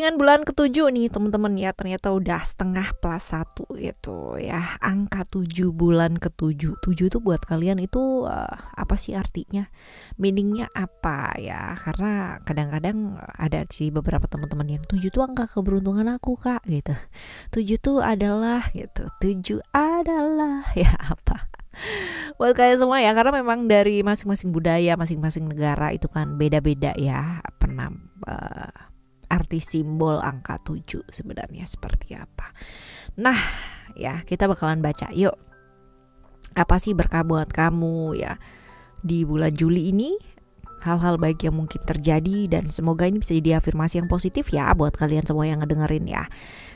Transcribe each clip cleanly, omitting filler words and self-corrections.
readingan bulan ke-7 nih teman-teman ya, ternyata udah setengah plus 1 gitu ya. Angka 7 bulan ke-7. 7 tuh buat kalian itu apa sih artinya? Meaningnya apa ya? Karena kadang-kadang ada sih beberapa teman-teman yang 7 tuh angka keberuntungan aku kak gitu. 7 tuh adalah gitu. 7 adalah ya apa? Buat kalian semua ya, karena memang dari masing-masing budaya, masing-masing negara itu kan beda-beda ya arti simbol angka 7 sebenarnya seperti apa. Nah ya, kita bakalan baca yuk. Apa sih berkah buat kamu ya di bulan Juli ini? Hal-hal baik yang mungkin terjadi, dan semoga ini bisa jadi afirmasi yang positif ya buat kalian semua yang ngedengerin ya.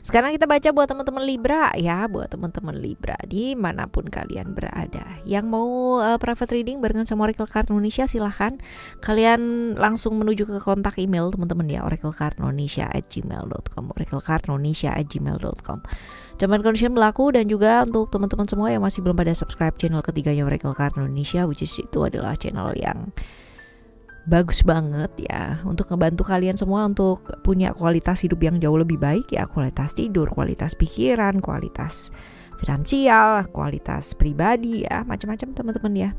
Sekarang kita baca buat teman-teman Libra ya, buat teman-teman Libra dimanapun kalian berada. Yang mau private reading barengan sama Oracle Card Indonesia, silahkan kalian langsung menuju ke kontak email teman-teman ya, oraclecardindonesia@gmail.com, oraclecardindonesia@gmail.com. Jaman condition berlaku, dan juga untuk teman-teman semua yang masih belum pada subscribe channel ketiganya Oracle Card Indonesia, which is itu adalah channel yang bagus banget ya untuk ngebantu kalian semua untuk punya kualitas hidup yang jauh lebih baik ya, kualitas tidur, kualitas pikiran, kualitas finansial, kualitas pribadi ya, macam-macam teman-teman ya.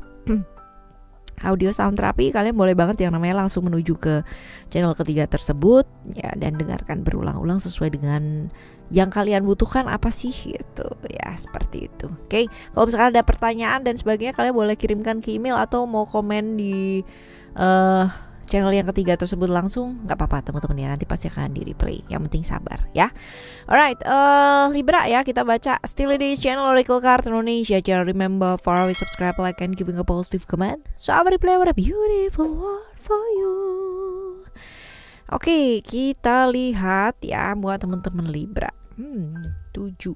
Audio sound terapi, kalian boleh banget yang namanya langsung menuju ke channel ketiga tersebut ya, dan dengarkan berulang-ulang sesuai dengan yang kalian butuhkan apa sih gitu ya, seperti itu. Oke, kalau misalkan ada pertanyaan dan sebagainya, kalian boleh kirimkan ke email atau mau komen di channel yang ketiga tersebut langsung, nggak apa-apa teman-teman ya, nanti pasti akan di replay. Yang penting sabar ya. Alright, Libra ya, kita baca still di channel Oracle Card Indonesia. Jangan remember for always subscribe, like, and giving a positive comment. So I will replay what a beautiful word for you. Oke, kita lihat ya buat teman-teman Libra. 7.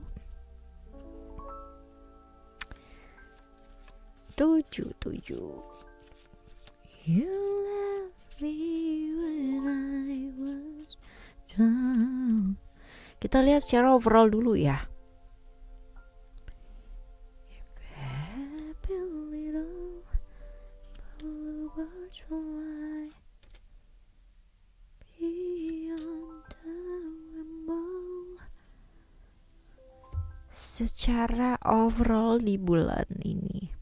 You left me when I was drunk. Kita lihat secara overall dulu ya. Secara overall di bulan ini,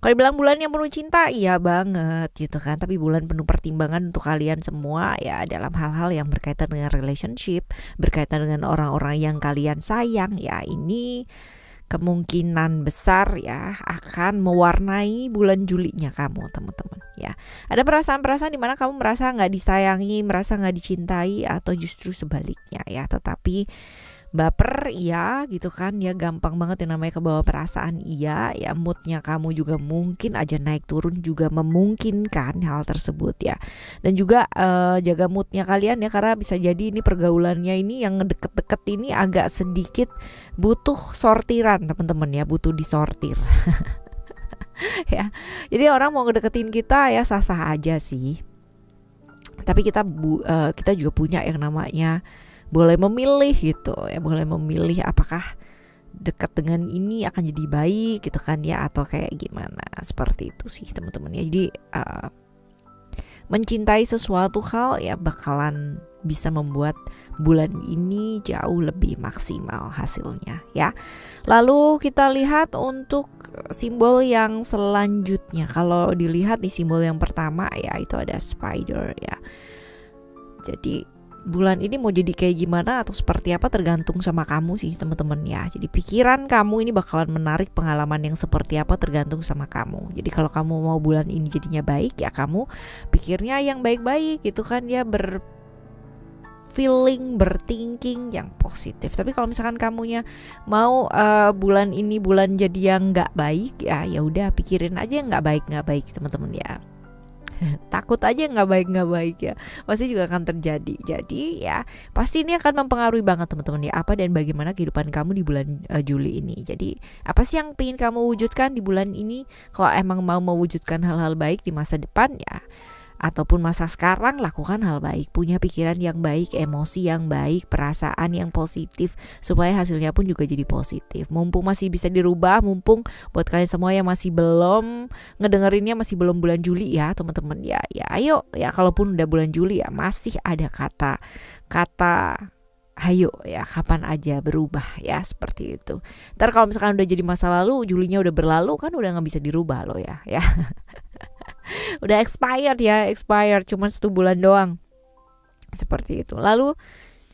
kalau dibilang bulan yang penuh cinta, iya banget gitu kan. Tapi bulan penuh pertimbangan untuk kalian semua ya, dalam hal-hal yang berkaitan dengan relationship, berkaitan dengan orang-orang yang kalian sayang ya. Ini kemungkinan besar ya akan mewarnai bulan Julinya kamu teman-teman ya. Ada perasaan-perasaan dimana kamu merasa nggak disayangi, merasa nggak dicintai, atau justru sebaliknya ya. Tetapi baper iya gitu kan ya, gampang banget yang namanya kebawa perasaan iya ya. Moodnya kamu juga mungkin aja naik turun, juga memungkinkan hal tersebut ya. Dan juga jaga moodnya kalian ya, karena bisa jadi ini pergaulannya ini yang deket-deket ini agak sedikit butuh sortiran teman-teman ya, butuh disortir. Ya, jadi orang mau ngedeketin kita ya sah-sah aja sih, tapi kita juga punya yang namanya boleh memilih gitu ya, boleh memilih apakah dekat dengan ini akan jadi baik gitu kan ya, atau kayak gimana, seperti itu sih teman-teman ya. Jadi mencintai sesuatu hal ya bakalan bisa membuat bulan ini jauh lebih maksimal hasilnya ya. Lalu kita lihat untuk simbol yang selanjutnya. Kalau dilihat di simbol yang pertama ya, itu ada spider ya. Jadi bulan ini mau jadi kayak gimana atau seperti apa tergantung sama kamu sih teman-teman ya. Jadi pikiran kamu ini bakalan menarik pengalaman yang seperti apa tergantung sama kamu. Jadi kalau kamu mau bulan ini jadinya baik ya, kamu pikirnya yang baik-baik gitu kan ya, berthinking yang positif. Tapi kalau misalkan kamunya mau bulan ini bulan jadi yang nggak baik ya, ya udah pikirin aja yang nggak baik teman-teman ya. Takut aja nggak baik ya, pasti juga akan terjadi. Jadi ya pasti ini akan mempengaruhi banget teman-teman ya, apa dan bagaimana kehidupan kamu di bulan Juli ini. Jadi apa sih yang ingin kamu wujudkan di bulan ini? Kalau emang mau mewujudkan hal-hal baik di masa depan ya, ataupun masa sekarang, lakukan hal baik, punya pikiran yang baik, emosi yang baik, perasaan yang positif, supaya hasilnya pun juga jadi positif. Mumpung masih bisa dirubah, mumpung buat kalian semua yang masih belum ngedengerinnya, masih belum bulan Juli ya teman-teman, ya ayo ya, kalaupun udah bulan Juli ya masih ada kata hayo ya, kapan aja berubah ya, seperti itu. Ntar kalau misalkan udah jadi masa lalu, Julinya udah berlalu kan, udah nggak bisa dirubah loh ya. Udah expired cuma 1 bulan doang, seperti itu. Lalu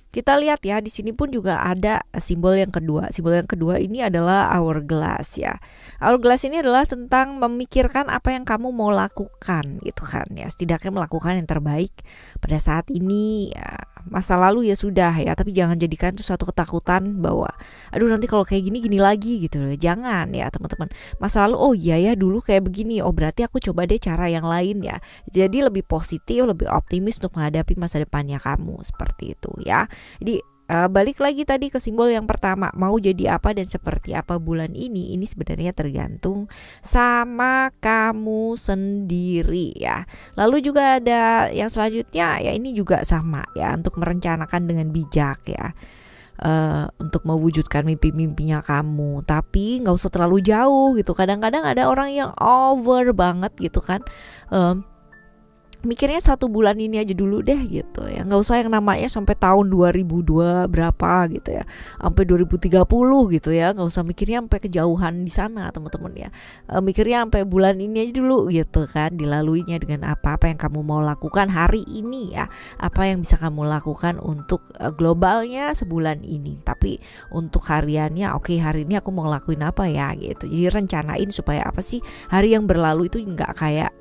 kita lihat ya, di sini pun juga ada simbol yang kedua. Simbol yang kedua ini adalah hourglass ya. Hourglass ini adalah tentang memikirkan apa yang kamu mau lakukan gitu kan ya. Setidaknya melakukan yang terbaik pada saat ini ya. Masa lalu ya sudah ya, tapi jangan jadikan itu suatu ketakutan bahwa aduh nanti kalau kayak gini lagi gitu. Jangan ya teman-teman. Masa lalu, oh iya ya dulu kayak begini, oh berarti aku coba deh cara yang lain ya. Jadi lebih positif, lebih optimis untuk menghadapi masa depannya kamu, seperti itu ya. Jadi balik lagi tadi ke simbol yang pertama, mau jadi apa dan seperti apa bulan ini sebenarnya tergantung sama kamu sendiri ya. Lalu juga ada yang selanjutnya ya, ini juga sama ya, untuk merencanakan dengan bijak ya. Untuk mewujudkan mimpi-mimpinya kamu, tapi nggak usah terlalu jauh gitu. Kadang-kadang ada orang yang over banget gitu kan, mikirnya 1 bulan ini aja dulu deh gitu ya, nggak usah yang namanya sampai tahun 2002 berapa gitu ya, sampai 2030 gitu ya, nggak usah mikirnya sampai kejauhan di sana teman-teman ya. Mikirnya sampai bulan ini aja dulu gitu kan, dilaluinya dengan apa yang kamu mau lakukan hari ini ya, apa yang bisa kamu lakukan untuk globalnya sebulan ini, tapi untuk hariannya oke, hari ini aku mau ngelakuin apa ya gitu. Jadi rencanain supaya apa sih, hari yang berlalu itu nggak kayak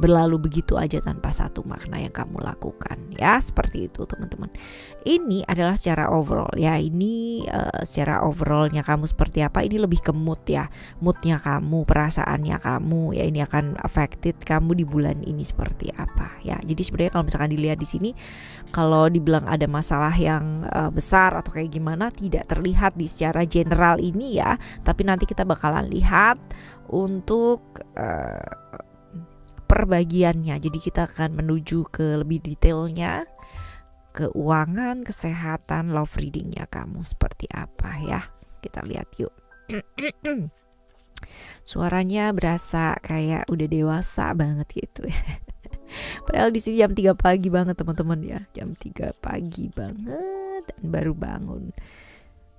berlalu begitu aja tanpa satu makna yang kamu lakukan ya, seperti itu teman-teman. Ini adalah secara overall ya, ini secara overallnya kamu seperti apa, ini lebih ke mood ya, moodnya kamu, perasaannya kamu ya, ini akan affected kamu di bulan ini seperti apa ya. Jadi sebenarnya kalau misalkan dilihat di sini, kalau dibilang ada masalah yang besar atau kayak gimana, tidak terlihat di secara general ini ya, tapi nanti kita bakalan lihat untuk perbagiannya. Jadi kita akan menuju ke lebih detailnya, keuangan, kesehatan, love readingnya kamu seperti apa ya. Kita lihat yuk. Suaranya berasa kayak udah dewasa banget gitu ya. Padahal di sini jam 3 pagi banget teman-teman ya, jam 3 pagi banget dan baru bangun.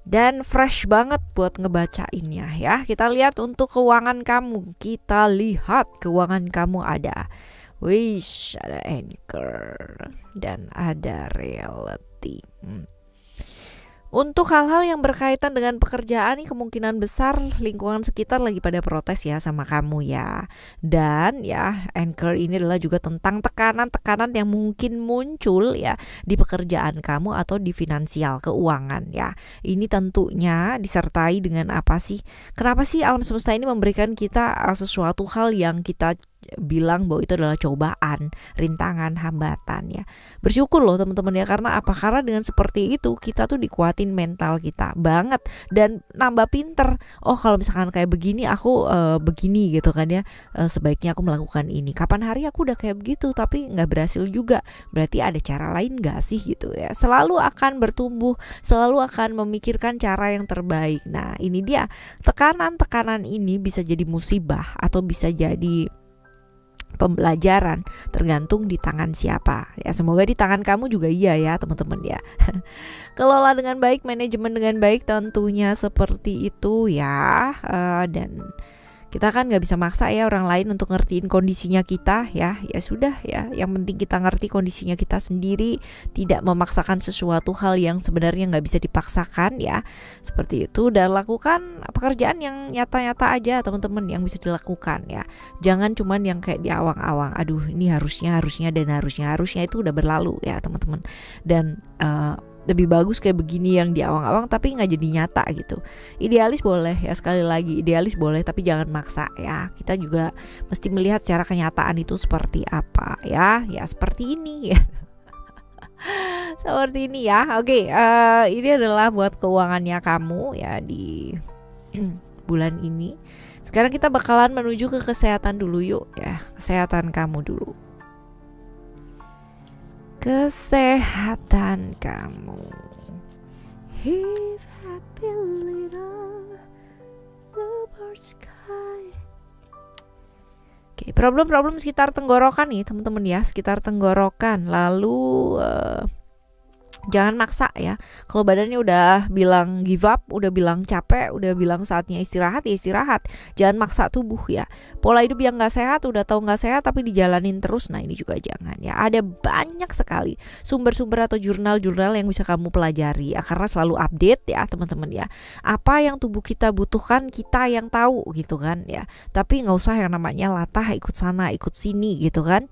Dan fresh banget buat ngebacainnya ya. Kita lihat untuk keuangan kamu. Kita lihat keuangan kamu ada wish, ada anchor, dan ada reality. Untuk hal-hal yang berkaitan dengan pekerjaan nih, kemungkinan besar lingkungan sekitar lagi pada protes ya sama kamu ya. Dan ya, anchor ini adalah juga tentang tekanan-tekanan yang mungkin muncul ya di pekerjaan kamu atau di finansial, keuangan ya. Ini tentunya disertai dengan apa sih? Kenapa sih alam semesta ini memberikan kita sesuatu hal yang kita bilang bahwa itu adalah cobaan, rintangan, hambatan ya. Bersyukur loh teman-teman ya, karena apa? Karena dengan seperti itu kita tuh dikuatin mental kita banget dan nambah pinter. Oh kalau misalkan kayak begini aku begini gitu kan ya, sebaiknya aku melakukan ini. Kapan hari aku udah kayak begitu tapi nggak berhasil juga, berarti ada cara lain nggak sih gitu ya. Selalu akan bertumbuh, selalu akan memikirkan cara yang terbaik. Nah ini dia, tekanan-tekanan ini bisa jadi musibah atau bisa jadi pembelajaran, tergantung di tangan siapa ya. Semoga di tangan kamu juga iya ya teman-teman ya. Kelola dengan baik, manajemen dengan baik, tentunya seperti itu ya. Dan kita kan nggak bisa maksa ya orang lain untuk ngertiin kondisinya kita ya. Ya sudah ya, yang penting kita ngerti kondisinya kita sendiri, tidak memaksakan sesuatu hal yang sebenarnya nggak bisa dipaksakan ya, seperti itu. Dan lakukan pekerjaan yang nyata-nyata aja teman-teman, yang bisa dilakukan ya. Jangan cuman yang kayak di awang-awang, aduh ini harusnya dan harusnya itu udah berlalu ya teman-teman. Dan lebih bagus kayak begini yang di awang-awang tapi nggak jadi nyata gitu. Idealis boleh ya, sekali lagi idealis boleh, tapi jangan maksa ya. Kita juga mesti melihat secara kenyataan itu seperti apa ya. Ya seperti ini ya. Seperti ini ya. Oke, ini adalah buat keuangannya kamu ya di bulan ini. Sekarang kita bakalan menuju ke kesehatan dulu yuk ya. Kesehatan kamu dulu. kesehatan kamu. If happy little bluebird sky. Oke, problem-problem sekitar tenggorokan nih teman-teman ya, sekitar tenggorokan. Lalu jangan maksa ya. Kalau badannya udah bilang give up, udah bilang capek, udah bilang saatnya istirahat, ya istirahat. Jangan maksa tubuh ya. Pola hidup yang gak sehat, udah tahu gak sehat tapi dijalanin terus. Nah ini juga jangan ya. Ada banyak sekali sumber-sumber atau jurnal-jurnal yang bisa kamu pelajari ya, karena selalu update ya teman-teman ya. Apa yang tubuh kita butuhkan, kita yang tahu gitu kan ya. Tapi gak usah yang namanya latah ikut sana ikut sini gitu kan.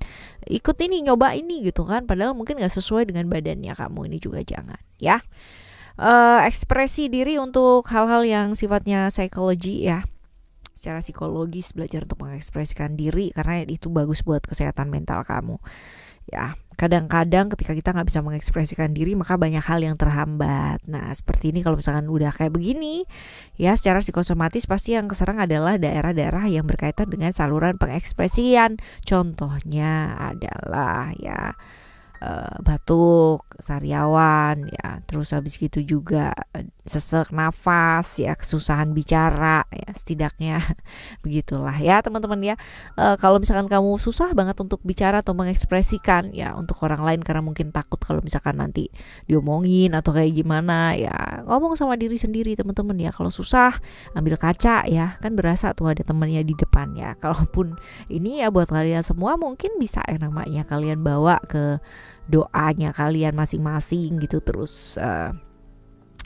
Ikut ini, nyoba ini gitu kan, padahal mungkin gak sesuai dengan badannya kamu. Ini juga jangan ya. Ekspresi diri untuk hal-hal yang sifatnya psikologi ya, secara psikologis, belajar untuk mengekspresikan diri karena itu bagus buat kesehatan mental kamu ya. Kadang-kadang ketika kita nggak bisa mengekspresikan diri, maka banyak hal yang terhambat. Nah seperti ini, kalau misalkan udah kayak begini ya, secara psikosomatis pasti yang keserang adalah daerah-daerah yang berkaitan dengan saluran pengekspresian. Contohnya adalah ya batuk, sariawan ya, terus habis gitu juga sesek nafas ya, kesusahan bicara ya, setidaknya begitulah ya teman-teman ya. Kalau misalkan kamu susah banget untuk bicara atau mengekspresikan ya untuk orang lain karena mungkin takut kalau misalkan nanti diomongin atau kayak gimana ya, ngomong sama diri sendiri teman-teman ya. Kalau susah ambil kaca ya, kan berasa tuh ada temennya di depan ya. Kalaupun ini ya buat kalian semua, mungkin bisa yang namanya kalian bawa ke doanya kalian masing-masing gitu. Terus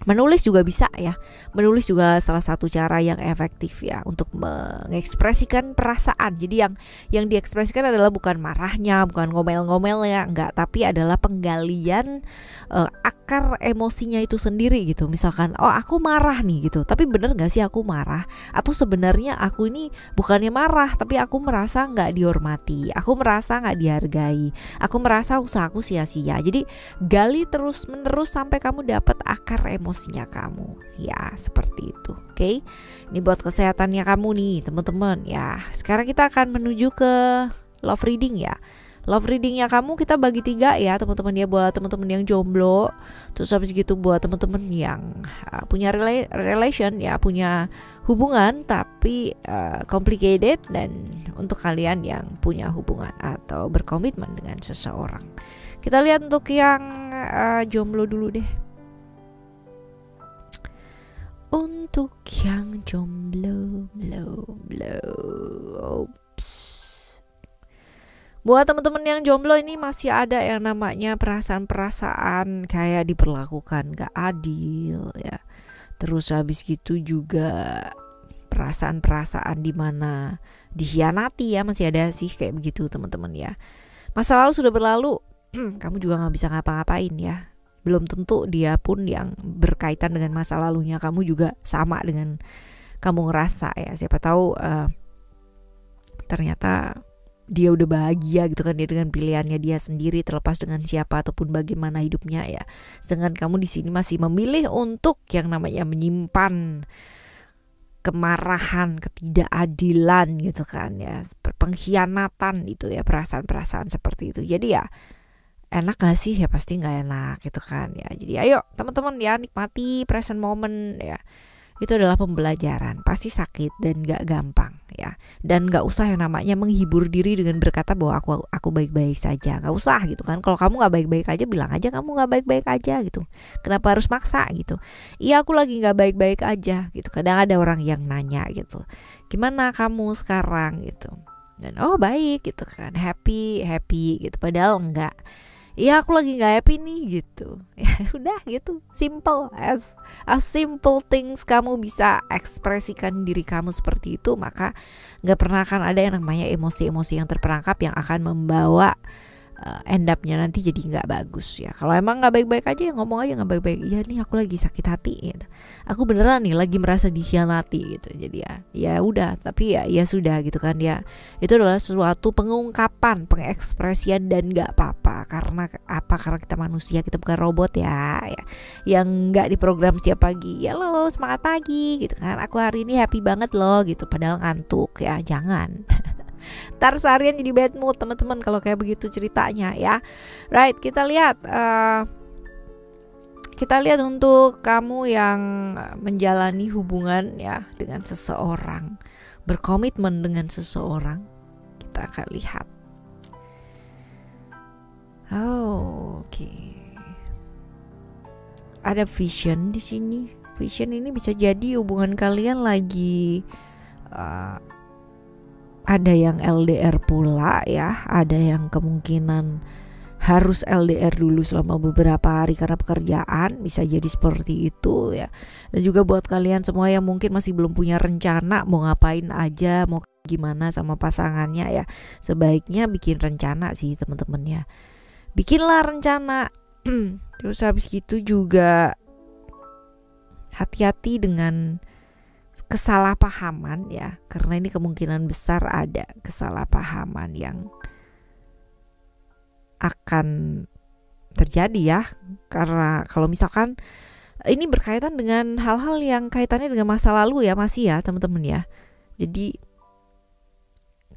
menulis juga bisa ya. Menulis juga salah satu cara yang efektif ya untuk mengekspresikan perasaan. Jadi yang diekspresikan adalah bukan marahnya, bukan ngomel-ngomelnya, enggak, tapi adalah penggalian akar emosinya itu sendiri gitu. Misalkan, oh aku marah nih gitu, tapi bener gak sih aku marah? Atau sebenarnya aku ini bukannya marah, tapi aku merasa gak dihormati, aku merasa gak dihargai, aku merasa usahaku sia-sia. Jadi gali terus menerus sampai kamu dapat akar emosinya kamu ya, seperti itu. Oke, ini buat kesehatannya kamu nih teman-teman ya. Sekarang kita akan menuju ke love reading ya. Love readingnya kamu kita bagi 3 ya teman-teman ya, buat teman-teman yang jomblo, terus habis gitu buat teman-teman yang punya relation ya, punya hubungan tapi complicated, dan untuk kalian yang punya hubungan atau berkomitmen dengan seseorang. Kita lihat untuk yang jomblo dulu deh. Untuk yang jomblo, buat teman-teman yang jomblo ini masih ada yang namanya perasaan-perasaan kayak diperlakukan gak adil ya. Terus habis gitu juga perasaan-perasaan dimana dikhianati ya, masih ada sih kayak begitu teman-teman ya. Masa lalu sudah berlalu, kamu juga gak bisa ngapa-ngapain ya. Belum tentu dia pun yang berkaitan dengan masa lalunya kamu juga sama dengan kamu ngerasa ya. Siapa tahu ternyata dia udah bahagia gitu kan, dia dengan pilihannya dia sendiri, terlepas dengan siapa ataupun bagaimana hidupnya ya. Sedangkan kamu di sini masih memilih untuk yang namanya menyimpan kemarahan, ketidakadilan gitu kan ya, pengkhianatan itu ya, perasaan-perasaan seperti itu. Jadi ya enak gak sih? Ya pasti gak enak gitu kan ya. Jadi ayo teman-teman ya, nikmati present moment ya. Itu adalah pembelajaran, pasti sakit dan gak gampang ya. Dan gak usah yang namanya menghibur diri dengan berkata bahwa aku baik-baik saja. Gak usah gitu kan. Kalau kamu gak baik-baik aja, bilang aja kamu gak baik-baik aja gitu. Kenapa harus maksa gitu? Iya aku lagi gak baik-baik aja gitu. Kadang ada orang yang nanya gitu, gimana kamu sekarang gitu. Dan oh baik gitu kan, happy gitu. Padahal enggak, iya aku lagi gak happy nih gitu. Ya udah gitu, simple as simple things. Kamu bisa ekspresikan diri kamu seperti itu, maka gak pernah akan ada yang namanya emosi-emosi yang terperangkap yang akan membawa end up-nya nanti jadi gak bagus ya. Kalau emang gak baik-baik aja, ya ngomong aja gak baik-baik. Iya nih aku lagi sakit hati gitu. Aku beneran nih lagi merasa dikhianati gitu. Jadi ya udah, tapi ya sudah gitu kan ya. Itu adalah suatu pengungkapan, pengekspresian, dan gak apa-apa. Karena apa? Karena kita manusia, kita bukan robot ya. Yang gak diprogram setiap pagi, ya lo semangat pagi gitu kan, aku hari ini happy banget loh gitu, padahal ngantuk ya. Jangan Ntar seharian jadi bad mood teman-teman kalau kayak begitu ceritanya ya. Right, kita lihat untuk kamu yang menjalani hubungan ya dengan seseorang, berkomitmen dengan seseorang. Kita akan lihat. Oke. Ada vision di sini. Vision ini bisa jadi hubungan kalian lagi ada yang LDR pula ya, ada yang kemungkinan harus LDR dulu selama beberapa hari karena pekerjaan, bisa jadi seperti itu ya. Dan juga buat kalian semua yang mungkin masih belum punya rencana mau ngapain aja, mau gimana sama pasangannya ya, sebaiknya bikin rencana sih teman-teman ya. Bikinlah rencana. Terus habis gitu juga hati-hati dengan kesalahpahaman ya, karena ini kemungkinan besar ada kesalahpahaman yang akan terjadi ya. Karena kalau misalkan ini berkaitan dengan hal-hal yang kaitannya dengan masa lalu ya, masih ya teman-teman ya. Jadi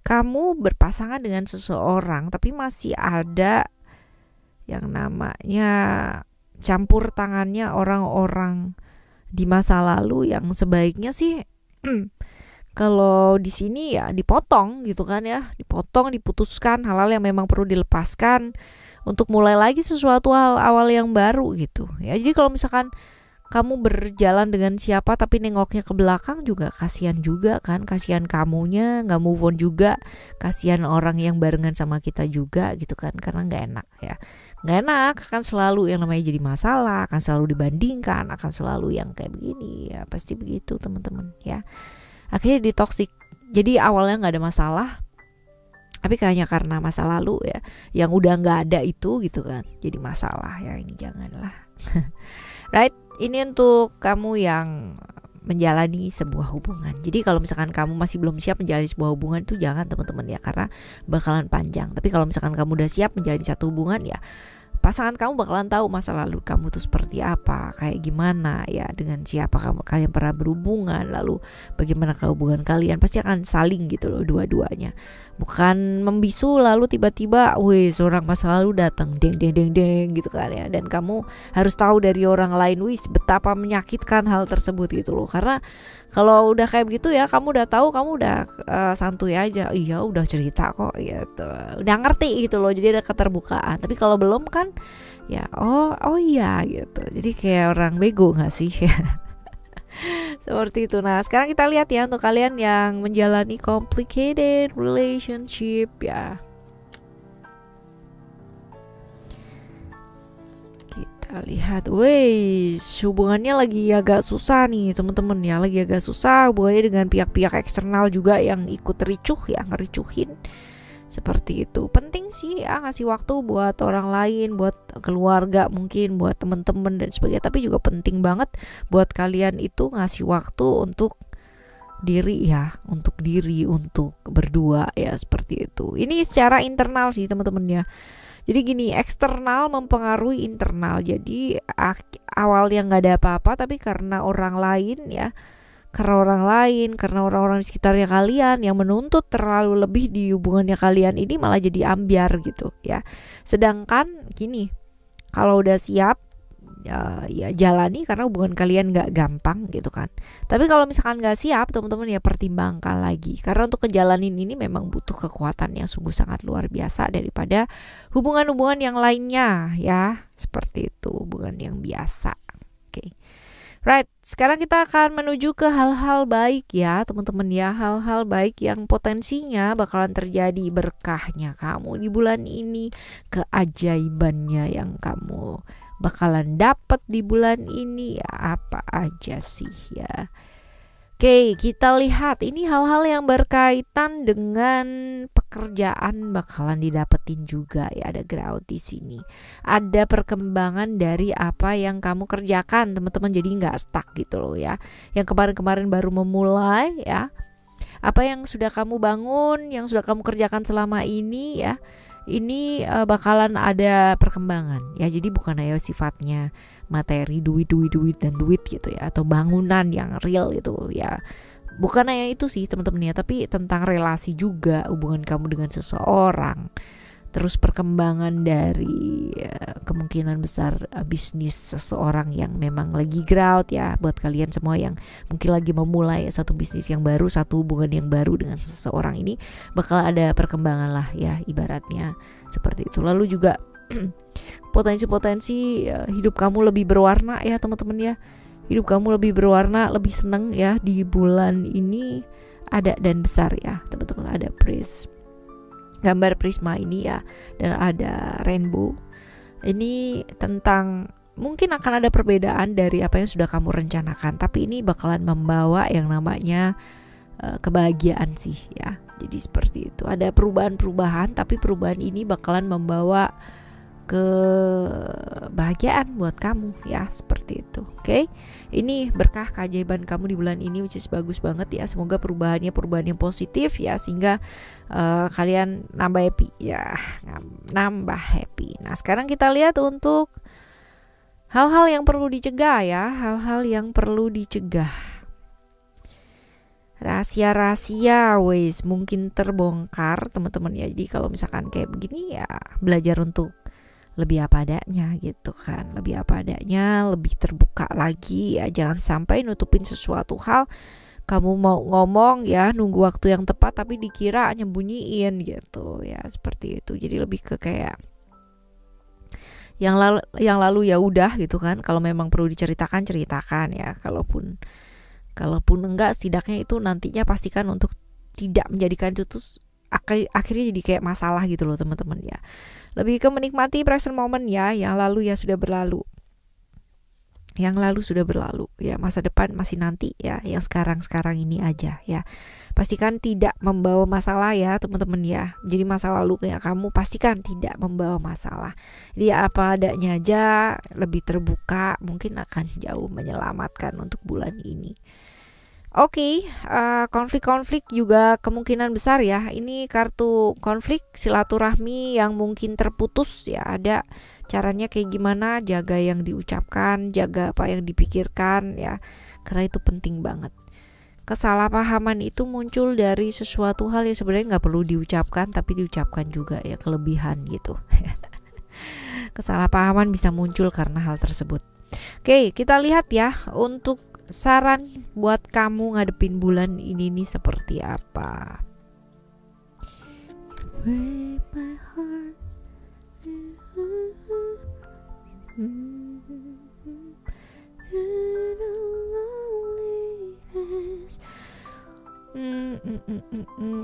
kamu berpasangan dengan seseorang tapi masih ada yang namanya campur tangannya orang-orang di masa lalu yang sebaiknya sih kalau di sini ya dipotong gitu kan ya, dipotong, diputuskan hal-hal yang memang perlu dilepaskan untuk mulai lagi sesuatu hal awal yang baru gitu ya. Jadi kalau misalkan kamu berjalan dengan siapa tapi nengoknya ke belakang juga kasihan juga kan, kasihan kamunya nggak move on juga, kasihan orang yang barengan sama kita juga gitu kan, karena nggak enak ya. Nggak enak, akan selalu yang namanya jadi masalah, akan selalu dibandingkan, akan selalu yang kayak begini ya, pasti begitu teman-teman ya. Akhirnya di toxic. Jadi awalnya nggak ada masalah, tapi kayaknya karena masa lalu ya yang udah nggak ada itu gitu kan, jadi masalah ya. Ini janganlah. Right, ini untuk kamu yang menjalani sebuah hubungan. Jadi kalau misalkan kamu masih belum siap menjalani sebuah hubungan, itu jangan teman-teman ya, karena bakalan panjang. Tapi kalau misalkan kamu udah siap menjalani satu hubungan ya, pasangan kamu bakalan tahu masa lalu kamu tuh seperti apa, kayak gimana ya, dengan siapa kalian pernah berhubungan, lalu bagaimana hubungan kalian, pasti akan saling gitu loh dua-duanya. Bukan membisu lalu tiba-tiba seorang masa lalu datang deng deng deng deng gitu kan ya, dan kamu harus tahu dari orang lain betapa menyakitkan hal tersebut gitu loh. Karena kalau udah kayak begitu ya, kamu udah tahu, kamu udah santuy aja, iya udah cerita kok gitu, udah ngerti gitu loh, jadi ada keterbukaan. Tapi kalau belum kan ya oh iya gitu, jadi kayak orang bego nggak sih? Seperti itu. Nah sekarang kita lihat ya untuk kalian yang menjalani complicated relationship ya. Kita lihat, hubungannya lagi agak susah nih teman-teman ya, lagi agak susah hubungannya dengan pihak-pihak eksternal juga yang ikut ricuh ya, ngericuhin. Seperti itu. Penting sih ya ngasih waktu buat orang lain, buat keluarga mungkin, buat teman-teman dan sebagainya. Tapi juga penting banget buat kalian itu ngasih waktu untuk diri ya, untuk berdua ya, seperti itu. Ini secara internal sih teman-teman ya. Jadi gini, eksternal mempengaruhi internal. Jadi awalnya nggak ada apa-apa, tapi karena orang lain ya, karena orang-orang di sekitarnya kalian yang menuntut terlalu lebih di hubungannya kalian ini, malah jadi ambiar gitu ya. Sedangkan gini, kalau udah siap ya jalani, karena hubungan kalian gak gampang gitu kan. Tapi kalau misalkan gak siap teman-teman ya, pertimbangkan lagi, karena untuk kejalanin ini memang butuh kekuatan yang sungguh sangat luar biasa daripada hubungan-hubungan yang lainnya ya, seperti itu, hubungan yang biasa. Oke. Right, sekarang kita akan menuju ke hal-hal baik ya teman-teman ya, hal-hal baik yang potensinya bakalan terjadi, berkahnya kamu di bulan ini, keajaibannya yang kamu bakalan dapat di bulan ini ya, apa aja sih ya. Oke, kita lihat ini hal-hal yang berkaitan dengan pekerjaan bakalan didapetin juga ya, ada growth di sini. Ada perkembangan dari apa yang kamu kerjakan, teman-teman, jadi nggak stuck gitu loh ya. Yang kemarin-kemarin baru memulai ya. Apa yang sudah kamu bangun, yang sudah kamu kerjakan selama ini ya, ini bakalan ada perkembangan ya. Jadi bukan hanya sifatnya materi, duit dan duit gitu ya, atau bangunan yang real gitu ya. Bukan hanya itu sih teman-teman ya, tapi tentang relasi juga, hubungan kamu dengan seseorang. Terus perkembangan dari kemungkinan besar bisnis seseorang yang memang lagi growth ya. Buat kalian semua yang mungkin lagi memulai satu bisnis yang baru, satu hubungan yang baru dengan seseorang, ini bakal ada perkembangan lah ya, ibaratnya seperti itu. Lalu juga potensi-potensi hidup kamu lebih berwarna ya teman-teman ya. Hidup kamu lebih berwarna, lebih seneng ya di bulan ini, ada dan besar ya teman-teman. Ada gambar prisma ini ya, dan ada rainbow. Ini tentang mungkin akan ada perbedaan dari apa yang sudah kamu rencanakan, tapi ini bakalan membawa yang namanya kebahagiaan sih ya. Jadi seperti itu, ada perubahan-perubahan, tapi perubahan ini bakalan membawa kebahagiaan buat kamu ya, seperti itu. Oke, ini berkah keajaiban kamu di bulan ini, which is bagus banget ya. Semoga perubahan yang positif ya, sehingga kalian nambah happy ya, nambah happy. Nah sekarang kita lihat untuk hal-hal yang perlu dicegah ya, hal-hal yang perlu dicegah. Rahasia-rahasia wes mungkin terbongkar teman-teman ya. Jadi kalau misalkan kayak begini ya, belajar untuk lebih apa adanya gitu kan, lebih apa adanya, lebih terbuka lagi ya. Jangan sampai nutupin sesuatu hal, kamu mau ngomong ya, nunggu waktu yang tepat tapi dikira nyembunyiin gitu ya, seperti itu. Jadi lebih ke kayak yang lalu ya udah gitu kan. Kalau memang perlu diceritakan, ceritakan ya. Kalaupun enggak, setidaknya itu nantinya pastikan untuk tidak menjadikan itu tuh akhirnya jadi kayak masalah gitu loh teman-teman ya. Lebih ke menikmati present moment ya, yang lalu ya sudah berlalu. Yang lalu sudah berlalu ya, masa depan masih nanti ya, yang sekarang ini aja ya. Pastikan tidak membawa masalah ya teman-teman ya. Jadi masa lalu kayak kamu pastikan tidak membawa masalah. Jadi apa adanya aja, lebih terbuka, mungkin akan jauh menyelamatkan untuk bulan ini. Oke, konflik-konflik juga kemungkinan besar ya. Ini kartu konflik, silaturahmi yang mungkin terputus ya. Ada caranya kayak gimana, jaga yang diucapkan, jaga apa yang dipikirkan ya. Karena itu penting banget. Kesalahpahaman itu muncul dari sesuatu hal yang sebenarnya nggak perlu diucapkan, tapi diucapkan juga ya, kelebihan gitu. Kesalahpahaman bisa muncul karena hal tersebut. Oke, kita lihat ya untuk saran buat kamu ngadepin bulan ini nih seperti apa. Break my heart.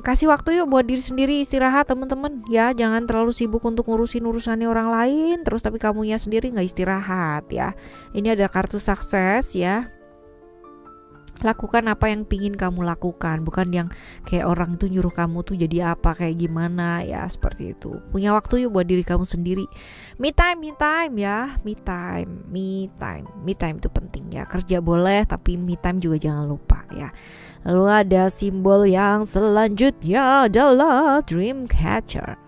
Kasih waktu yuk buat diri sendiri, istirahat teman-teman ya. Jangan terlalu sibuk untuk ngurusin urusannya orang lain terus tapi kamunya sendiri nggak istirahat ya. Ini ada kartu sukses ya. Lakukan apa yang pingin kamu lakukan, bukan yang kayak orang tuh nyuruh kamu tuh jadi apa, kayak gimana ya, seperti itu. Punya waktu yuk buat diri kamu sendiri. Me time ya, me time itu penting ya. Kerja boleh tapi me time juga jangan lupa ya. Lalu ada simbol yang selanjutnya adalah dream catcher.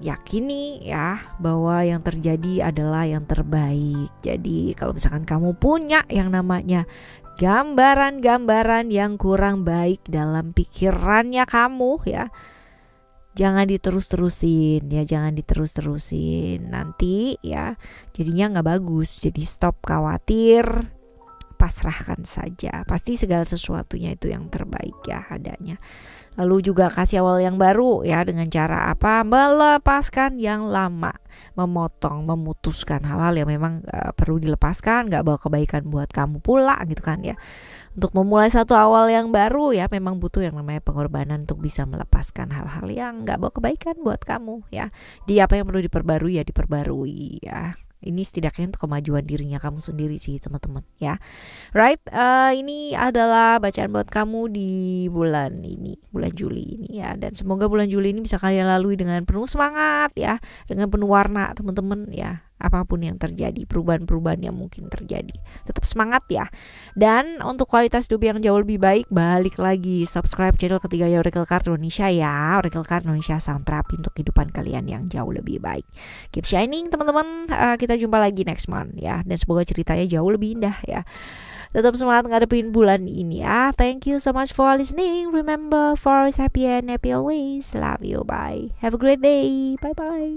Yakini ya bahwa yang terjadi adalah yang terbaik. Jadi kalau misalkan kamu punya yang namanya gambaran-gambaran yang kurang baik dalam pikirannya kamu ya, jangan diterus-terusin ya, nanti ya jadinya nggak bagus. Jadi stop khawatir, pasrahkan saja, pasti segala sesuatunya itu yang terbaik ya adanya. Lalu juga kasih awal yang baru ya, dengan cara apa? Melepaskan yang lama, memutuskan hal-hal yang memang perlu dilepaskan, gak bawa kebaikan buat kamu pula gitu kan ya. Untuk memulai satu awal yang baru ya, memang butuh yang namanya pengorbanan untuk bisa melepaskan hal-hal yang gak bawa kebaikan buat kamu ya. Jadi apa yang perlu diperbarui ya diperbarui ya. Ini setidaknya untuk kemajuan dirinya kamu sendiri sih teman-teman ya. Right, ini adalah bacaan buat kamu di bulan ini, bulan Juli ini ya. Dan semoga bulan Juli ini bisa kalian lalui dengan penuh semangat ya, dengan penuh warna teman-teman ya. Apapun yang terjadi, perubahan-perubahan yang mungkin terjadi, tetap semangat ya. Dan untuk kualitas hidup yang jauh lebih baik, balik lagi subscribe channel ketiga ya, Oracle Card Indonesia ya. Oracle Card Indonesia, sound therapy untuk kehidupan kalian yang jauh lebih baik. Keep shining teman-teman. Kita jumpa lagi next month ya. Dan semoga ceritanya jauh lebih indah ya. Tetap semangat ngadepin bulan ini ya. Thank you so much for listening. Remember, for always happy and happy always. Love you. Bye. Have a great day. Bye bye.